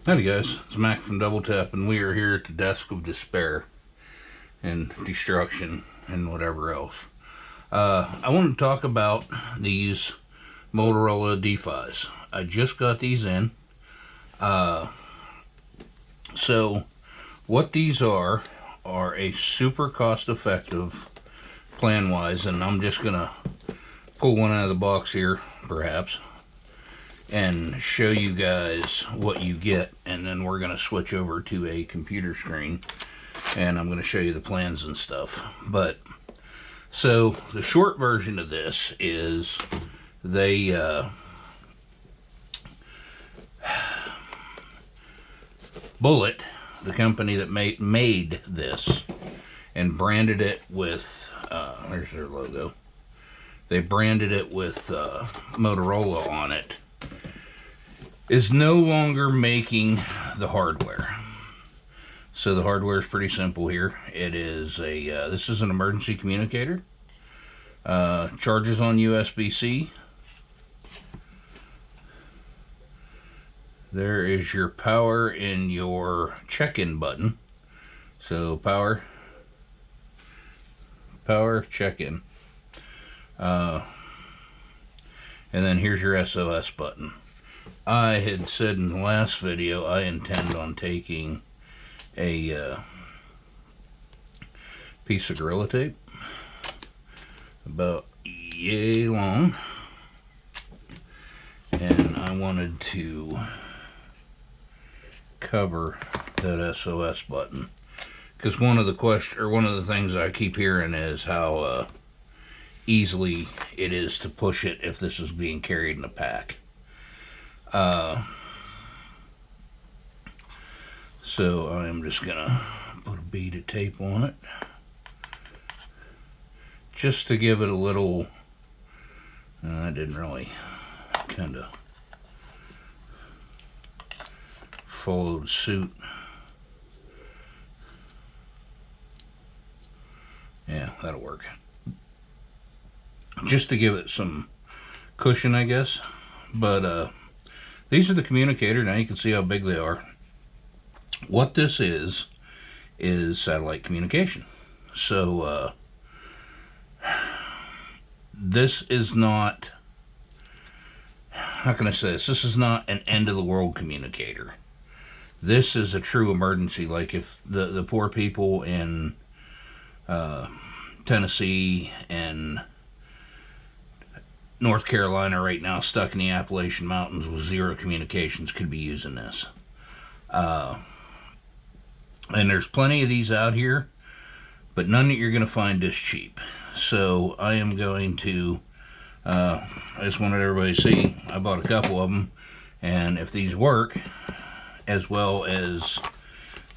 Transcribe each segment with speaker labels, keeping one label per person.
Speaker 1: Howdy guys, it's Mac from Double Tap, and we are here at the desk of despair and destruction and whatever else. I want to talk about these Motorola Defys. I just got these in. So what these are a super cost-effective plan-wise, and I'm just gonna pull one out of the box here, perhaps, and show you guys what you get, and then we're going to switch over to a computer screen and I'm going to show you the plans and stuff. But so the short version of this is they Bullitt, the company that made this and branded it with there's their logo, they branded it with Motorola on it, is no longer making the hardware. So the hardware is pretty simple here. It is a this is an emergency communicator. Charges on USB-C. There is your power and your check-in button. So power, check-in. And then here's your SOS button. I had said in the last video I intend on taking a piece of Gorilla Tape about yay long, and I wanted to cover that SOS button, because one of the things I keep hearing is how easily it is to push it if this is being carried in a pack. So I'm just gonna put a bead of tape on it just to give it a little, I didn't really kind of followed suit. Yeah, that'll work. Just to give it some cushion, I guess. But these are the communicator. Now you can see how big they are. What this is satellite communication. So this is not, how can I say this? This is not an end of the world communicator. This is a true emergency. Like if the poor people in Tennessee and North Carolina right now, stuck in the Appalachian Mountains with zero communications, could be using this. And there's plenty of these out here, but none that you're going to find this cheap. So I am going to, I just wanted everybody to see, I bought a couple of them, and if these work as well as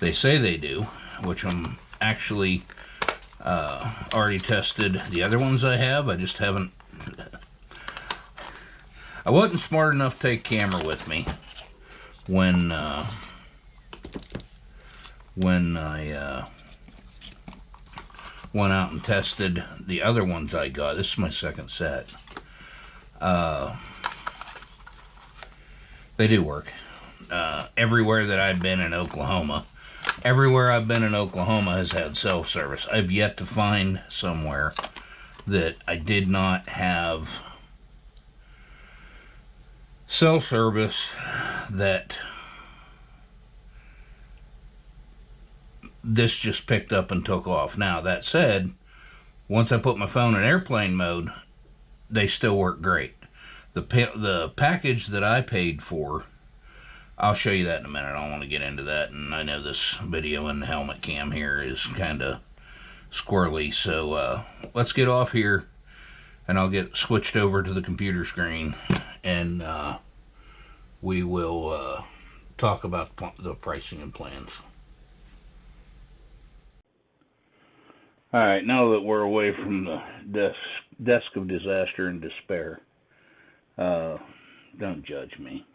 Speaker 1: they say they do, which I'm actually already tested the other ones I have, I just haven't, I wasn't smart enough to take camera with me when I went out and tested the other ones I got. This is my second set. They do work. Everywhere that I've been in Oklahoma, has had cell service. I've yet to find somewhere that I did not have cell service that this just picked up and took off. Now, that said, once I put my phone in airplane mode, they still work great. The package that I paid for, I'll show you that in a minute. I don't want to get into that, and I know this video in the helmet cam here is kind of squirrely, so let's get off here, and I'll get switched over to the computer screen, and we will talk about the pricing and plans. Alright, now that we're away from the desk of disaster and despair, don't judge me.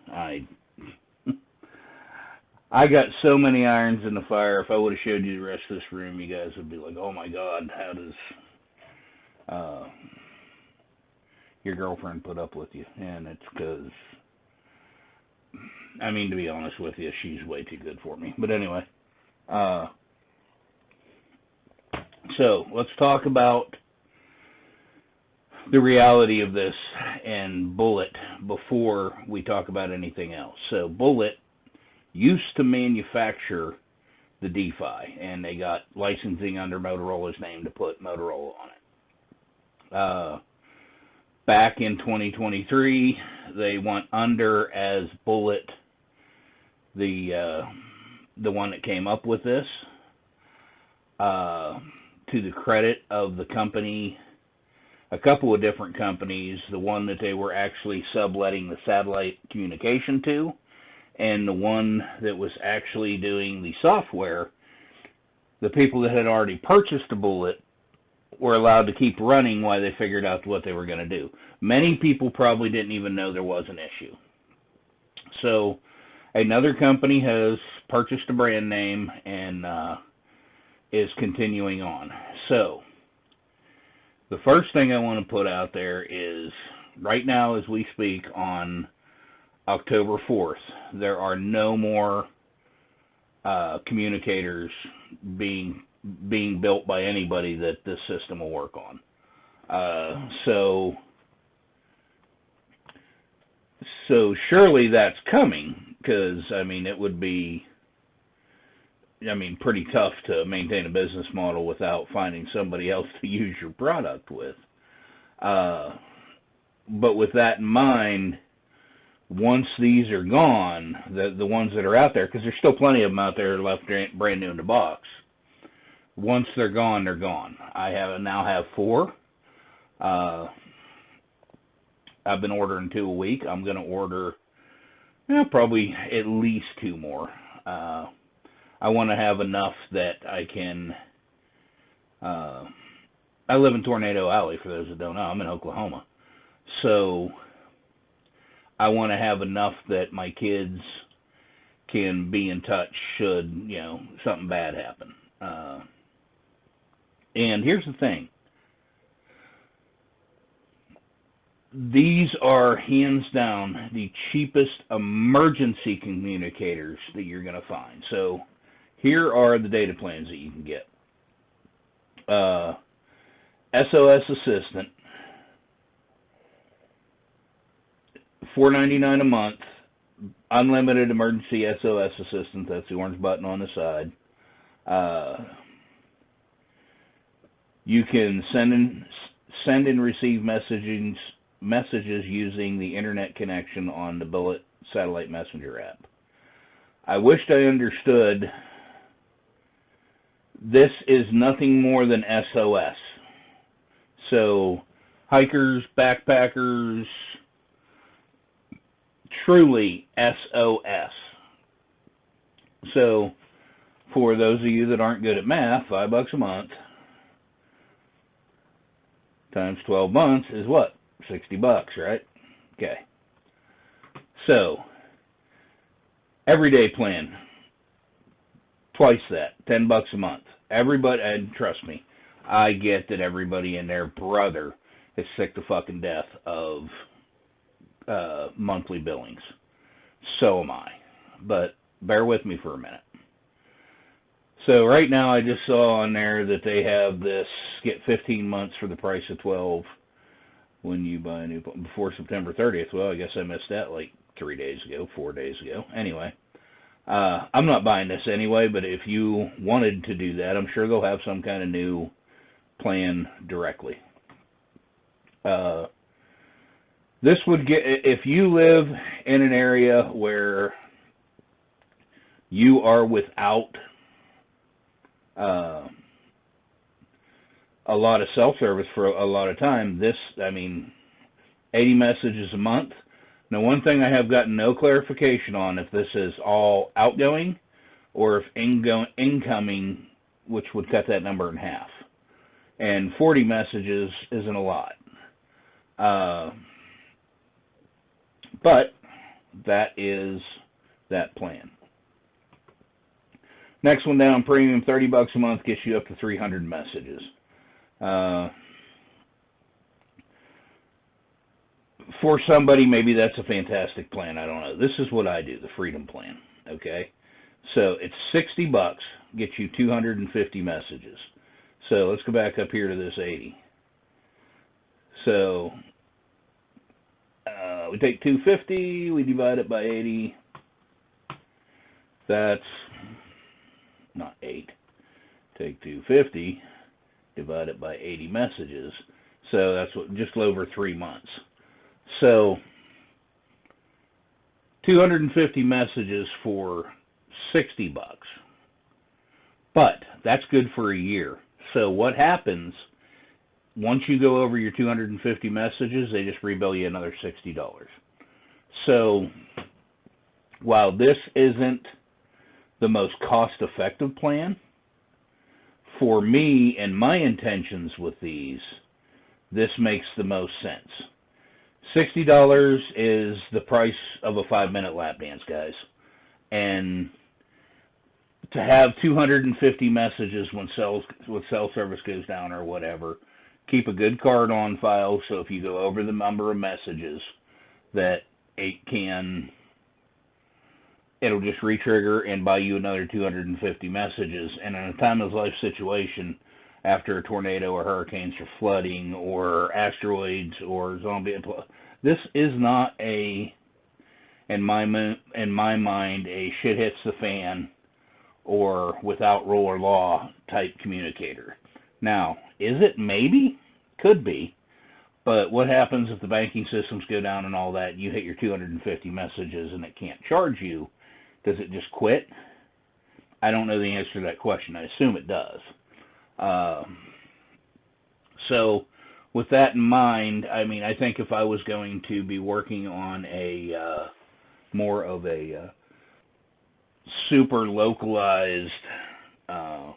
Speaker 1: I got so many irons in the fire. If I would have showed you the rest of this room, you guys would be like, oh my god, how does your girlfriend put up with you? And it's because I mean, to be honest with you, she's way too good for me. But anyway, so let's talk about the reality of this and Bullitt before we talk about anything else. So Bullitt used to manufacture the Defy, and they got licensing under Motorola's name to put Motorola on it. Back in 2023, they went under as Bullitt, the one that came up with this. To the credit of the company, a couple of different companies, the one that they were actually subletting the satellite communication to, and the one that was actually doing the software, the people that had already purchased the Bullitt were allowed to keep running while they figured out what they were going to do. Many people probably didn't even know there was an issue. So another company has purchased a brand name and is continuing on. So the first thing I want to put out there is, right now as we speak on October 4th, there are no more communicators being built by anybody that this system will work on. So surely that's coming, because, I mean, it would be, I mean, pretty tough to maintain a business model without finding somebody else to use your product with. But with that in mind, once these are gone, the ones that are out there, because there's still plenty of them out there left brand new in the box, once they're gone, they're gone. I now have 4. I've been ordering 2 a week. I'm going to order probably at least 2 more. I want to have enough that I can... I live in Tornado Alley, for those that don't know. I'm in Oklahoma. So I want to have enough that my kids can be in touch should, something bad happen. And here's the thing. These are hands down the cheapest emergency communicators that you're going to find. So here are the data plans that you can get. SOS Assistant, $4.99 a month. Unlimited emergency SOS Assistant. That's the orange button on the side. You can send and receive messages using the internet connection on the Bullitt Satellite Messenger app. I wished I understood this is nothing more than SOS. So hikers, backpackers, truly SOS. So for those of you that aren't good at math, $5 a month times 12 months is what? $60, right? Okay. So, everyday plan, twice that, $10 a month. Everybody, and trust me, I get that everybody and their brother is sick to fucking death of monthly billings. So am I. But bear with me for a minute. So right now I just saw on there that they have this, get 15 months for the price of 12 when you buy a new, before September 30th. Well, I guess I missed that like 4 days ago. Anyway, I'm not buying this anyway, but if you wanted to do that, I'm sure they'll have some kind of new plan directly. This would get, if you live in an area where you are without a lot of self-service for a lot of time, this, 80 messages a month. Now, one thing I have gotten no clarification on, if this is all outgoing or if incoming, which would cut that number in half. And 40 messages isn't a lot. But that is that plan. Next one down, premium, $30 a month, gets you up to 300 messages. For somebody, maybe that's a fantastic plan. I don't know. This is what I do, the Freedom Plan. Okay? So it's $60, gets you 250 messages. So let's go back up here to this 80. So we take 250, we divide it by 80. That's not 8. Take 250, divide it by 80 messages. So that's what, just over 3 months. So 250 messages for $60. But that's good for a year. So what happens, once you go over your 250 messages, they just rebill you another $60. So while this isn't the most cost-effective plan, for me and my intentions with these, this makes the most sense. $60 is the price of a 5-minute lap dance, guys. And to have 250 messages when cell service goes down or whatever, keep a good card on file so if you go over the number of messages that it'll just re-trigger and buy you another 250 messages. And in a time of life situation, after a tornado or hurricanes or flooding or asteroids or zombie, this is not in my mind, a shit hits the fan or without rule or law type communicator. Now, is it? Maybe. Could be. But what happens if the banking systems go down and all that, you hit your 250 messages and it can't charge you? Does it just quit? I don't know the answer to that question. I assume it does. So with that in mind, I mean, I think if I was going to be working on a more of a super localized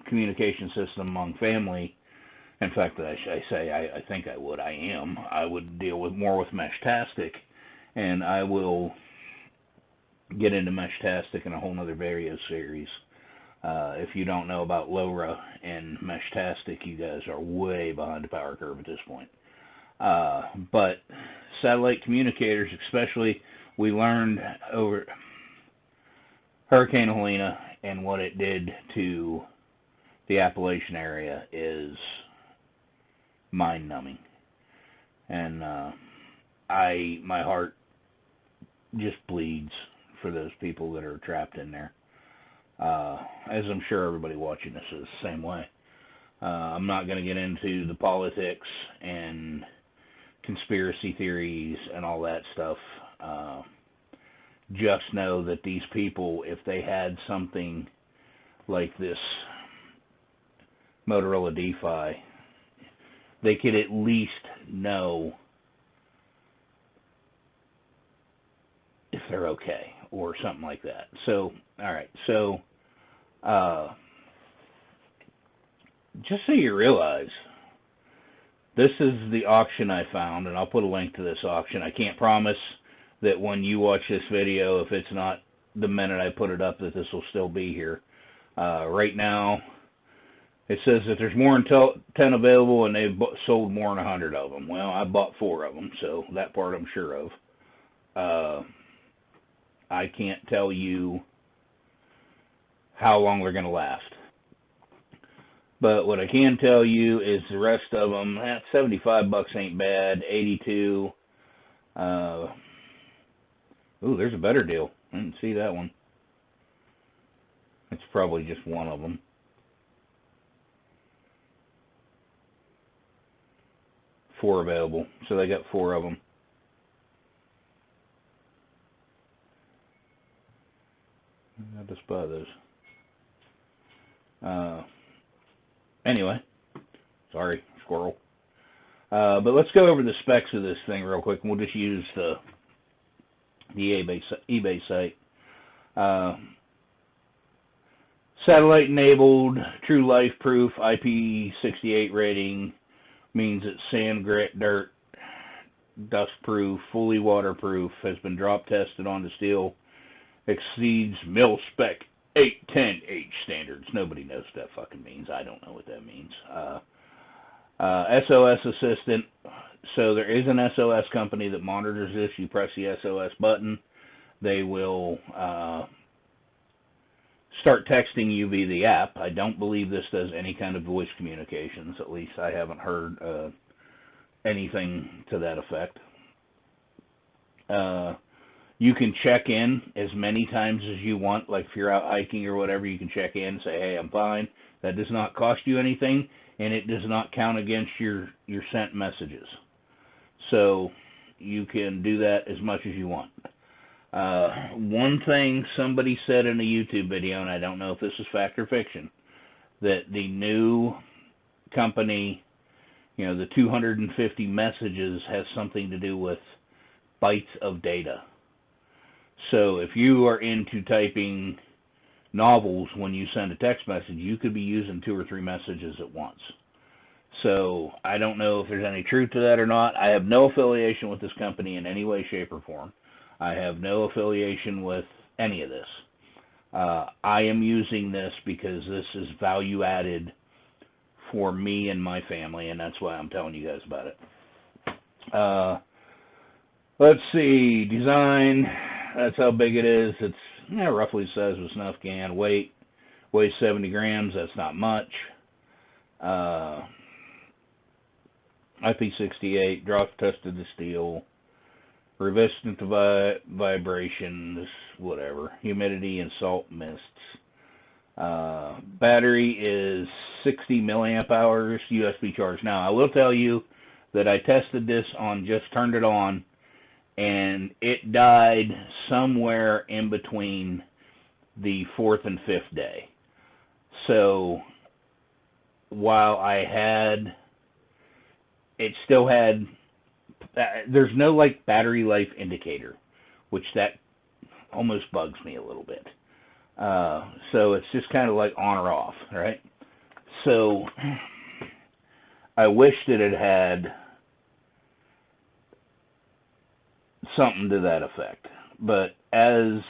Speaker 1: communication system among family, in fact, I think I would deal with more with Meshtastic, and I will get into Meshtastic in a whole nother video series. If you don't know about LoRa and Meshtastic, you guys are way behind the power curve at this point. But satellite communicators, especially, we learned over Hurricane Helena and what it did to the Appalachian area is mind-numbing. And my heart just bleeds for those people that are trapped in there. As I'm sure everybody watching this is the same way. I'm not going to get into the politics and conspiracy theories and all that stuff. Just know that these people, if they had something like this Motorola Defy, they could at least know if they're okay or something like that. So, all right. So, just so you realize, this is the auction I found, and I'll put a link to this auction. I can't promise that when you watch this video, if it's not the minute I put it up, that this will still be here. Right now, it says that there's more than 10 available, and they've sold more than 100 of them. Well, I bought 4 of them, so that part I'm sure of. I can't tell you how long they're going to last. But what I can tell you is the rest of them, $75 ain't bad, 82. Ooh, there's a better deal. I didn't see that one. It's probably just one of them. Four available, so they got 4 of them. I'll just buy those. Anyway, sorry, squirrel. But let's go over the specs of this thing real quick, and we'll just use the eBay site. Satellite enabled, true life proof, IP68 rating, means it's sand, grit, dirt, dust proof, fully waterproof, has been drop tested onto steel, exceeds mil spec 810H standards. Nobody knows what that fucking means. I don't know what that means. SOS assistant, So there is an SOS company that monitors this. You press the SOS button, they will start texting you via the app. I don't believe this does any kind of voice communications. At least I haven't heard anything to that effect. You can check in as many times as you want. Like if you're out hiking or whatever, you can check in and say, hey, I'm fine. That does not cost you anything, and it does not count against your sent messages. So you can do that as much as you want. One thing somebody said in a YouTube video, and I don't know if this is fact or fiction, that the new company, you know, the 250 messages has something to do with bytes of data. So if you are into typing novels when you send a text message, you could be using 2 or 3 messages at once. So I don't know if there's any truth to that or not. I have no affiliation with this company in any way, shape, or form. I have no affiliation with any of this. I am using this because this is value added for me and my family, and that's why I'm telling you guys about it. Let's see, design, that's how big it is. It's roughly the size of a snuff can. Weighs 70 grams, that's not much. IP68, drops tested to steel, resistant to vibrations, whatever, humidity and salt mists. Battery is 60 milliamp hours, USB charge. Now, I will tell you that I tested this on, just turned it on, and it died somewhere in between the 4th and 5th day. So, while I had, it still had, there's no like battery life indicator, which that almost bugs me a little bit. So it's just kind of like on or off, right? So I wish that it had something to that effect. But as,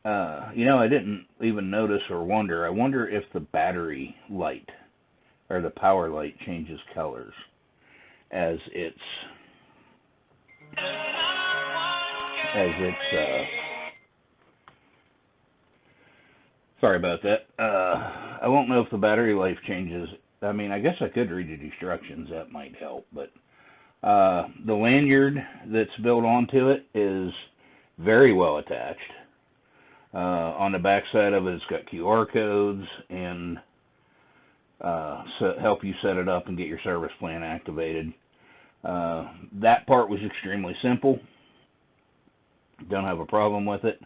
Speaker 1: I didn't even notice or wonder. I wonder if the battery light or the power light changes colors as it's sorry about that. I won't know if the battery life changes. I mean, I guess I could read the instructions. That might help. But the lanyard that's built onto it is very well attached. On the back side of it, it's got QR codes and help you set it up and get your service plan activated. That part was extremely simple. Don't have a problem with it.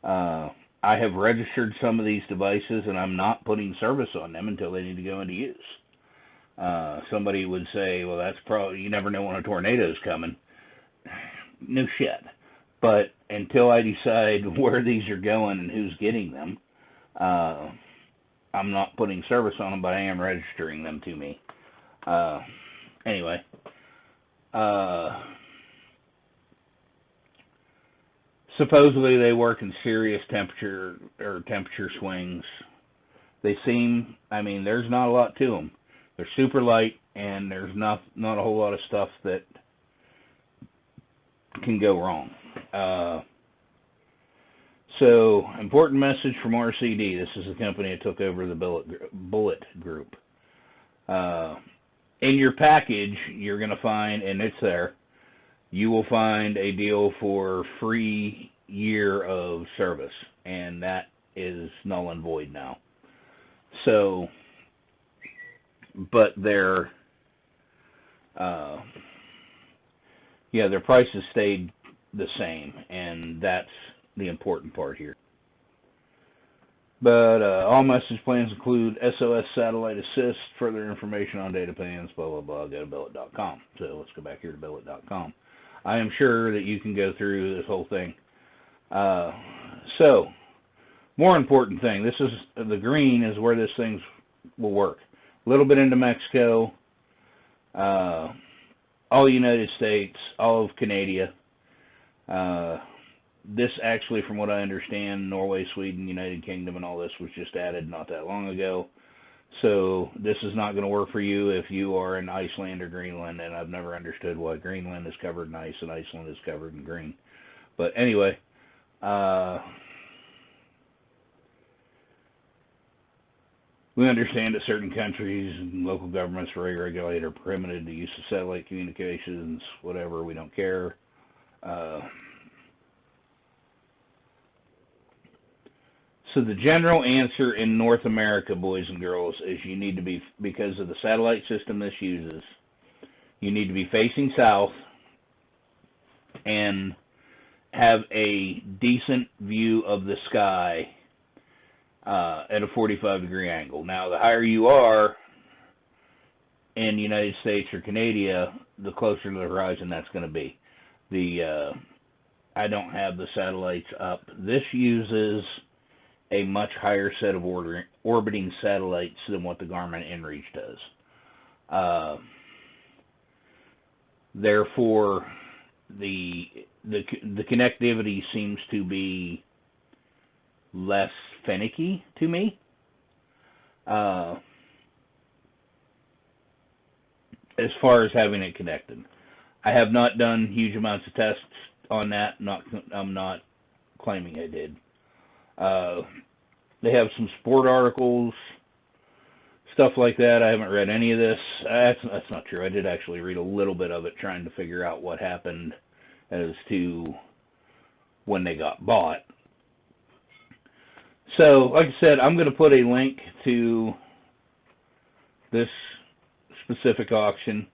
Speaker 1: I have registered some of these devices, and I'm not putting service on them until they need to go into use. Somebody would say, well, that's probably, you never know when a tornado's coming. No shit. But until I decide where these are going and who's getting them, I'm not putting service on them, but I am registering them to me. Anyway. Supposedly they work in serious temperature swings. They seem, I mean, there's not a lot to them. They're super light, and there's not a whole lot of stuff that can go wrong. So, important message from RCD. This is the company that took over the Bullitt group. In your package, you're going to find, and it's there, you will find a deal for free year of service, and that is null and void now. So, but their prices stayed the same, and that's the important part here. But all message plans include SOS Satellite Assist, further information on data plans, blah, blah, blah, go to Bullitt.com. So let's go back here to Bullitt.com. I am sure that you can go through this whole thing. So, more important thing, this is, the green is where this thing will work. A little bit into Mexico, all United States, all of Canada. This actually, from what I understand, Norway, Sweden, United Kingdom, and all this was just added not that long ago. So this is not going to work for you if you are in Iceland or Greenland, and I've never understood why Greenland is covered in ice and Iceland is covered in green. But anyway, we understand that certain countries and local governments regulate or prohibited the use of satellite communications, whatever, we don't care. So the general answer in North America, boys and girls, is you need to be, because of the satellite system this uses, you need to be facing south and have a decent view of the sky at a 45-degree angle. Now, the higher you are in the United States or Canada, the closer to the horizon that's going to be. I don't have the satellites up. This uses a much higher set of orbiting satellites than what the Garmin inReach does. Therefore, the connectivity seems to be less finicky to me. As far as having it connected, I have not done huge amounts of tests on that. I'm not claiming I did. They have some sport articles, stuff like that. I haven't read any of this. That's not true. I did actually read a little bit of it, trying to figure out what happened as to when they got bought. So, like I said, I'm going to put a link to this specific auction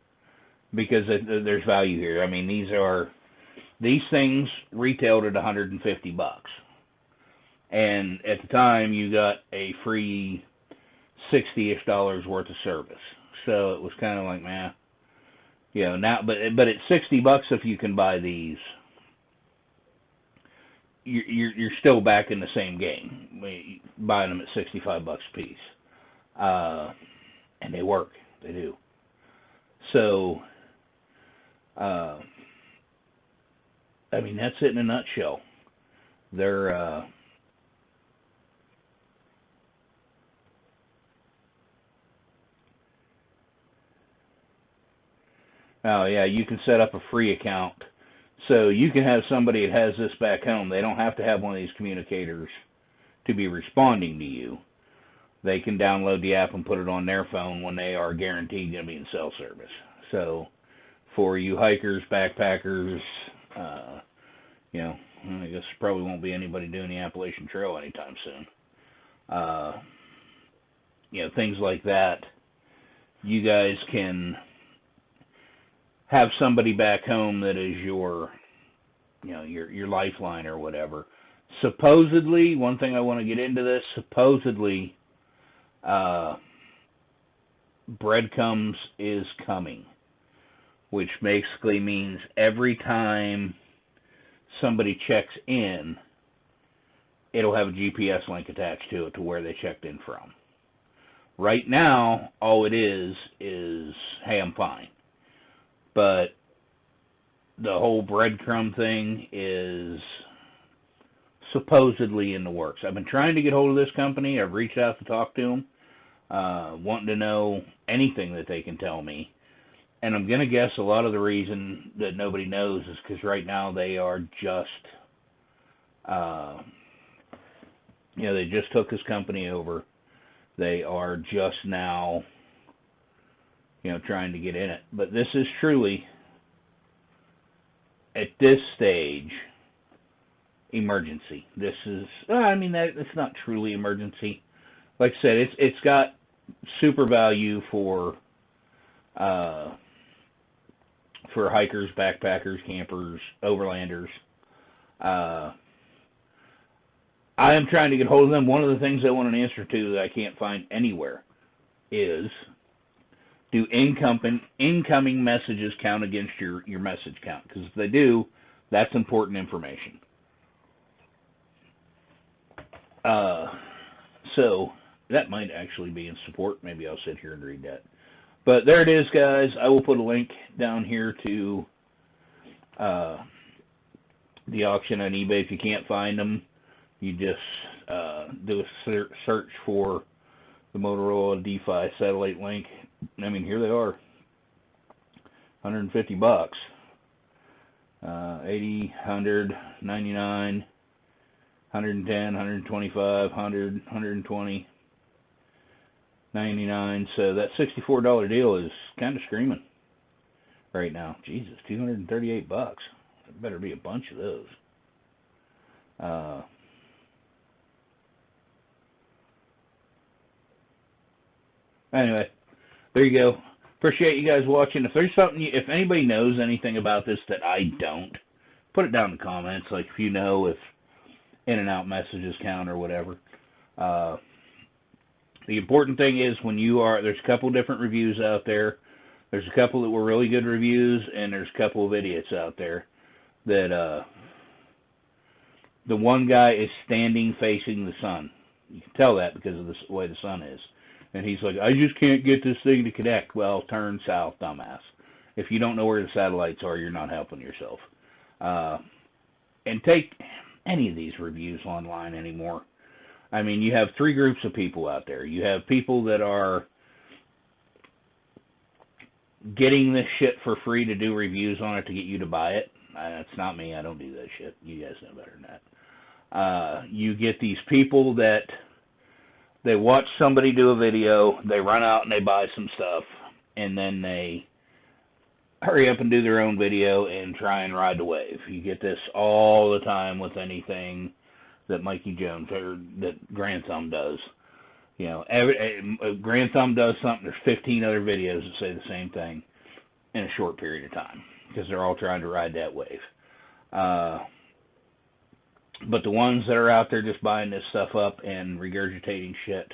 Speaker 1: because there's value here. I mean, these things retailed at $150. And at the time, you got a free $60-ish worth of service. So it was kind of like, man, you know, now, but at $60, if you can buy these, you're still back in the same game, buying them at $65 a piece. And they work. They do. So, I mean, that's it in a nutshell. They're, oh, yeah, you can set up a free account. So you can have somebody that has this back home. They don't have to have one of these communicators to be responding to you. They can download the app and put it on their phone when they are guaranteed going to be in cell service. So for you hikers, backpackers, you know, I guess probably won't be anybody doing the Appalachian Trail anytime soon. You know, things like that. You guys can have somebody back home that is your, you know, your lifeline or whatever. Supposedly, one thing I want to get into this, supposedly, breadcrumbs is coming, which basically means every time somebody checks in, it'll have a GPS link attached to it to where they checked in from. Right now, all it is, hey, I'm fine. But the whole breadcrumb thing is supposedly in the works. I've been trying to get hold of this company. I've reached out to talk to them, wanting to know anything that they can tell me. And I'm going to guess a lot of the reason that nobody knows is because right now they are just, you know, they just took this company over. They are just now, you know, trying to get in it. But this is truly, at this stage, emergency. This is, I mean, it's not truly emergency. Like I said, it's got super value for hikers, backpackers, campers, overlanders. I am trying to get hold of them. One of the things I want an answer to that I can't find anywhere is, do incoming messages count against your message count? Because if they do, that's important information. So that might actually be in support. Maybe I'll sit here and read that. But there it is, guys. I will put a link down here to the auction on eBay. If you can't find them, you just do a search for the Motorola Defy Satellite Link. I mean, here they are, $150. 80, 100, 99, 110, 125, 100, 120, 99. So that $64 deal is kind of screaming right now. Jesus, $238. There better be a bunch of those. Anyway, there you go. Appreciate you guys watching. If there's something, if anybody knows anything about this that I don't, put it down in the comments. Like if you know if in and out messages count or whatever. The important thing is when you are, there's a couple different reviews out there. There's a couple that were really good reviews, and there's a couple of idiots out there that the one guy is standing facing the sun. You can tell that because of the way the sun is. And he's like, I just can't get this thing to connect. Well, turn south, dumbass. If you don't know where the satellites are, you're not helping yourself. And take any of these reviews online anymore. I mean, you have three groups of people out there. You have people that are getting this shit for free to do reviews on it to get you to buy it. That's not me. I don't do that shit. You guys know better than that. You get these people that they watch somebody do a video, they run out and they buy some stuff, and then they hurry up and do their own video and try and ride the wave. You get this all the time with anything that Mikey Jones or that Grand Thumb does. You know, Grand Thumb does something, there's 15 other videos that say the same thing in a short period of time because they're all trying to ride that wave. But the ones that are out there just buying this stuff up and regurgitating shit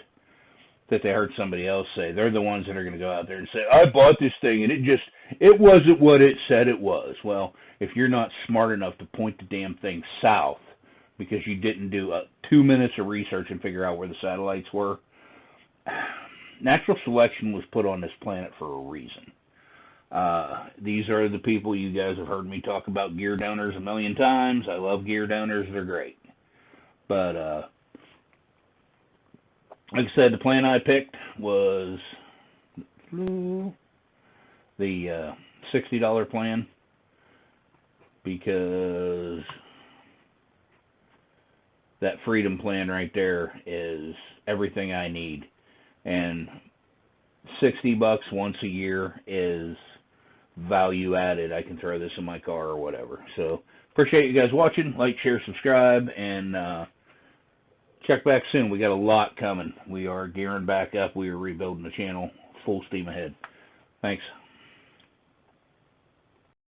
Speaker 1: that they heard somebody else say, they're the ones that are going to go out there and say, I bought this thing and it wasn't what it said it was. Well, if you're not smart enough to point the damn thing south because you didn't do 2 minutes of research and figure out where the satellites were, natural selection was put on this planet for a reason. These are the people, you guys have heard me talk about gear donors a million times. I love gear donors. They're great. But, like I said, the plan I picked was the $60 plan because that freedom plan right there is everything I need. And $60 once a year is value added. I can throw this in my car or whatever. So appreciate you guys watching. Like, share, subscribe, and check back soon. We got a lot coming. We are gearing back up. We are rebuilding the channel full steam ahead. Thanks.